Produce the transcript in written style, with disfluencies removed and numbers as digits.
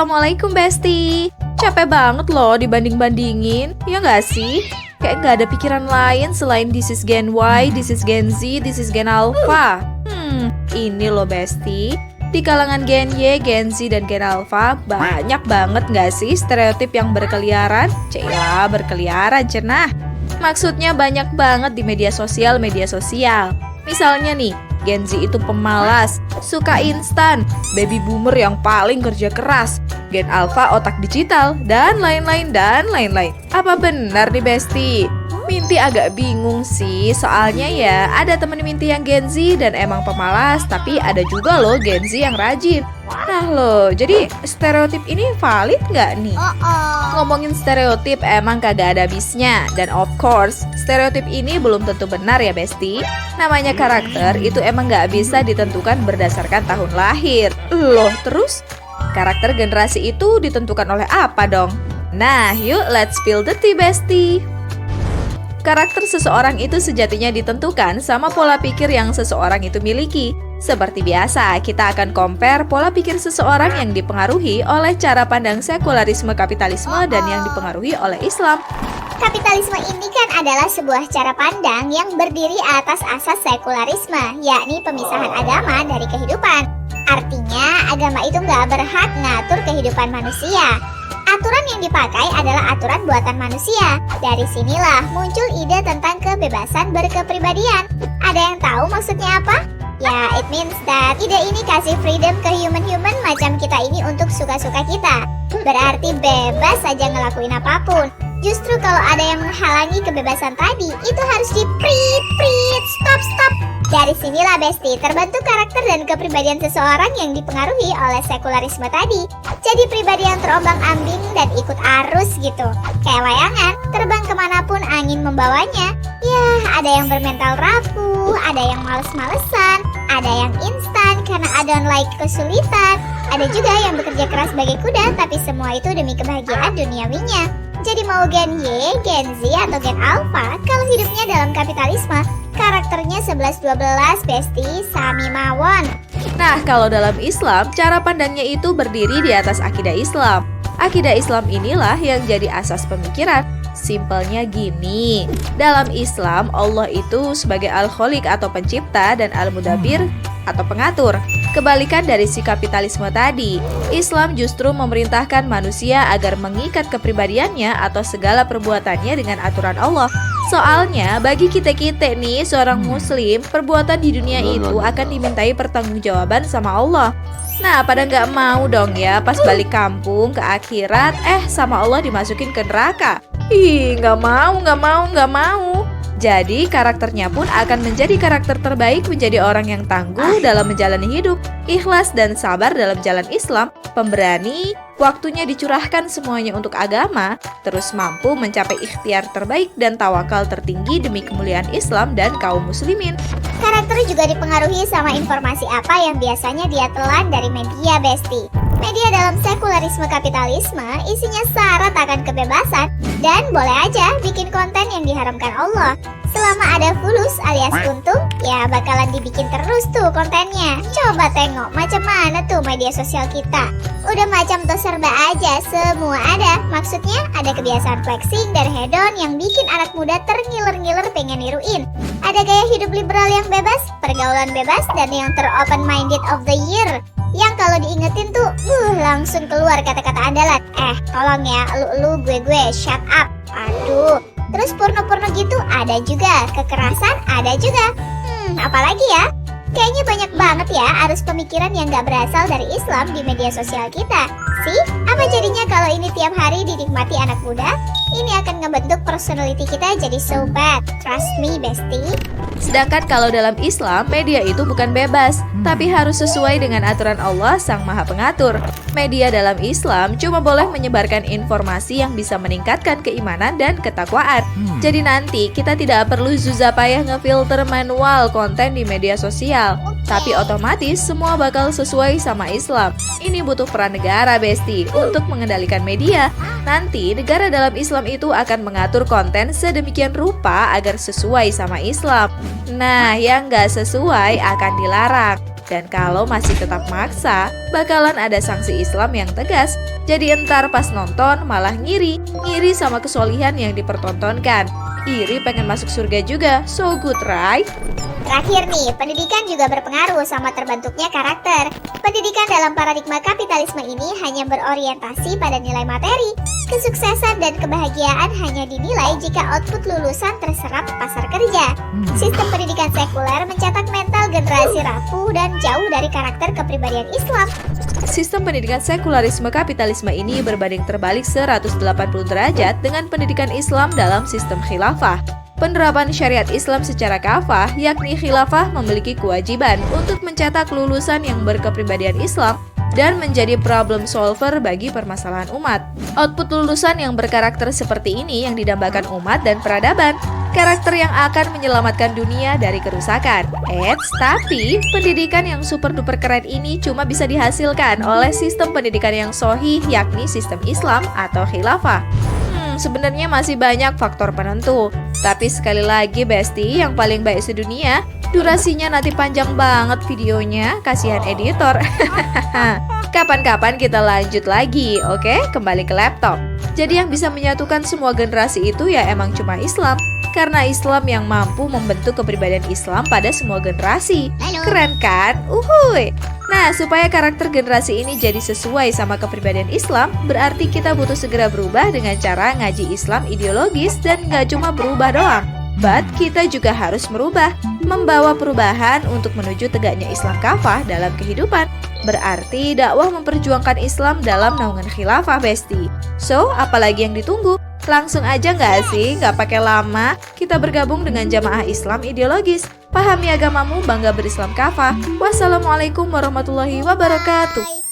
Assalamualaikum Besti. Capek banget loh dibanding-bandingin, ya nggak sih? Kayak nggak ada pikiran lain selain this is Gen Y, this is Gen Z, this is Gen Alpha. Ini loh Besti, di kalangan Gen Y, Gen Z, dan Gen Alpha banyak banget nggak sih stereotip yang berkeliaran? Cila, berkeliaran cenah. Maksudnya banyak banget di media sosial. Misalnya nih, Gen Z itu pemalas, suka instan, baby boomer yang paling kerja keras, Gen Alpha otak digital, dan lain-lain. Apa benar nih Besti? Minty agak bingung sih, soalnya ya ada temen Minty yang Gen Z dan emang pemalas, tapi ada juga loh Gen Z yang rajin. Nah loh, jadi stereotip ini valid nggak nih? Ngomongin stereotip emang kagak ada habisnya. Dan of course, stereotip ini belum tentu benar ya Besti. Namanya karakter itu emang nggak bisa ditentukan berdasarkan tahun lahir. Loh terus, karakter generasi itu ditentukan oleh apa dong? Nah yuk let's spill the tea Besti. Karakter seseorang itu sejatinya ditentukan sama pola pikir yang seseorang itu miliki. Seperti biasa, kita akan compare pola pikir seseorang yang dipengaruhi oleh cara pandang sekularisme kapitalisme dan yang dipengaruhi oleh Islam. Kapitalisme ini kan adalah sebuah cara pandang yang berdiri atas asas sekularisme, yakni pemisahan agama dari kehidupan. Artinya, agama itu nggak berhak ngatur kehidupan manusia. Aturan yang dipakai adalah aturan buatan manusia. Dari sinilah muncul ide tentang kebebasan berkepribadian. Ada yang tahu maksudnya apa? Ya, it means that ide ini kasih freedom ke human-human macam kita ini untuk suka-suka kita. Berarti bebas saja ngelakuin apapun. Justru kalau ada yang menghalangi kebebasan tadi, itu harus di-prit, stop. Dari sinilah Besti, terbentuk karakter dan kepribadian seseorang yang dipengaruhi oleh sekularisme tadi. Jadi pribadi yang terombang-ambing dan ikut arus gitu. Kayak layangan, terbang kemanapun angin membawanya. Ya, ada yang bermental rapuh, ada yang males-malesan, ada yang instan karena don't like kesulitan. Ada juga yang bekerja keras sebagai kuda, tapi semua itu demi kebahagiaan duniawinya. Jadi mau Gen Y, Gen Z, atau Gen Alpha, kalau hidupnya dalam kapitalisme, karakternya 11-12 Besti, sami mawon. Nah, kalau dalam Islam, cara pandangnya itu berdiri di atas akidah Islam. Akidah Islam inilah yang jadi asas pemikiran. Simpelnya gini, dalam Islam Allah itu sebagai Al-Khaliq atau pencipta dan Al-Mudabbir atau pengatur. Kebalikan dari si kapitalisme tadi, Islam justru memerintahkan manusia agar mengikat kepribadiannya atau segala perbuatannya dengan aturan Allah. Soalnya bagi kita-kita nih seorang muslim, perbuatan di dunia itu akan dimintai pertanggungjawaban sama Allah. Nah, pada nggak mau dong ya pas balik kampung ke akhirat, sama Allah dimasukin ke neraka. Ih, nggak mau. Jadi karakternya pun akan menjadi karakter terbaik, menjadi orang yang tangguh dalam menjalani hidup, ikhlas dan sabar dalam jalan Islam, pemberani, waktunya dicurahkan semuanya untuk agama, terus mampu mencapai ikhtiar terbaik dan tawakal tertinggi demi kemuliaan Islam dan kaum muslimin. Karakter juga dipengaruhi sama informasi apa yang biasanya dia telan dari media Besti. Media dalam sekularisme kapitalisme isinya syarat akan kebebasan dan boleh aja bikin konten yang diharamkan Allah. Selama ada fulus alias untung, ya bakalan dibikin terus tuh kontennya. Coba tengok macam mana tuh media sosial kita. Udah macam tuh serba aja, semua ada. Maksudnya ada kebiasaan flexing dan hedon yang bikin anak muda terngiler-ngiler pengen niruin. Ada gaya hidup liberal yang bebas, pergaulan bebas, dan yang ter-open minded of the year. Yang kalau diingetin tuh, langsung keluar kata-kata andalan. Tolong ya, lu gue, shut up. Aduh, terus porno-porno gitu ada juga, kekerasan ada juga. Apalagi ya? Kayaknya banyak banget ya arus pemikiran yang gak berasal dari Islam di media sosial kita. Sih, apa jadinya kalau ini tiap hari dinikmati anak muda? Ini akan ngebentuk personality kita jadi so bad. Trust me, Besti. Sedangkan kalau dalam Islam, media itu bukan bebas, tapi harus sesuai dengan aturan Allah Sang Maha Pengatur. Media dalam Islam cuma boleh menyebarkan informasi yang bisa meningkatkan keimanan dan ketakwaan. Jadi nanti kita tidak perlu susah payah ngefilter manual konten di media sosial, tapi otomatis semua bakal sesuai sama Islam. Ini butuh peran negara, Besti, untuk mengendalikan media. Nanti negara dalam Islam itu akan mengatur konten sedemikian rupa agar sesuai sama Islam. Nah, yang nggak sesuai akan dilarang. Dan kalau masih tetap maksa, bakalan ada sanksi Islam yang tegas. Jadi entar pas nonton malah ngiri sama kesolihan yang dipertontonkan. Iri pengen masuk surga juga, so good right? Terakhir nih, pendidikan juga berpengaruh sama terbentuknya karakter. Pendidikan dalam paradigma kapitalisme ini hanya berorientasi pada nilai materi. Kesuksesan dan kebahagiaan hanya dinilai jika output lulusan terserap pasar kerja. Sistem pendidikan sekuler mencetak mental generasi rapuh dan jauh dari karakter kepribadian Islam. Sistem pendidikan sekularisme kapitalisme ini berbanding terbalik 180 derajat dengan pendidikan Islam dalam sistem khilafah. Penerapan syariat Islam secara kafah, yakni khilafah memiliki kewajiban untuk mencetak lulusan yang berkepribadian Islam dan menjadi problem solver bagi permasalahan umat. Output lulusan yang berkarakter seperti ini yang didambakan umat dan peradaban, karakter yang akan menyelamatkan dunia dari kerusakan. Tapi pendidikan yang super duper keren ini cuma bisa dihasilkan oleh sistem pendidikan yang sahih, yakni sistem Islam atau khilafah. Sebenarnya masih banyak faktor penentu. Tapi sekali lagi Besti, yang paling baik sedunia, durasinya nanti panjang banget videonya, kasihan editor. Kapan-kapan kita lanjut lagi, oke? Kembali ke laptop. Jadi yang bisa menyatukan semua generasi itu ya emang cuma Islam. Karena Islam yang mampu membentuk kepribadian Islam pada semua generasi. Keren kan? Uhuy! Nah, supaya karakter generasi ini jadi sesuai sama kepribadian Islam, berarti kita butuh segera berubah dengan cara ngaji Islam ideologis dan nggak cuma berubah doang. But kita juga harus merubah, membawa perubahan untuk menuju tegaknya Islam kafah dalam kehidupan. Berarti dakwah memperjuangkan Islam dalam naungan khilafah, Besti. So, apalagi yang ditunggu? Langsung aja nggak sih? Nggak pakai lama, kita bergabung dengan jamaah Islam ideologis. Pahami agamamu, bangga berislam kafah. Wassalamualaikum warahmatullahi wabarakatuh.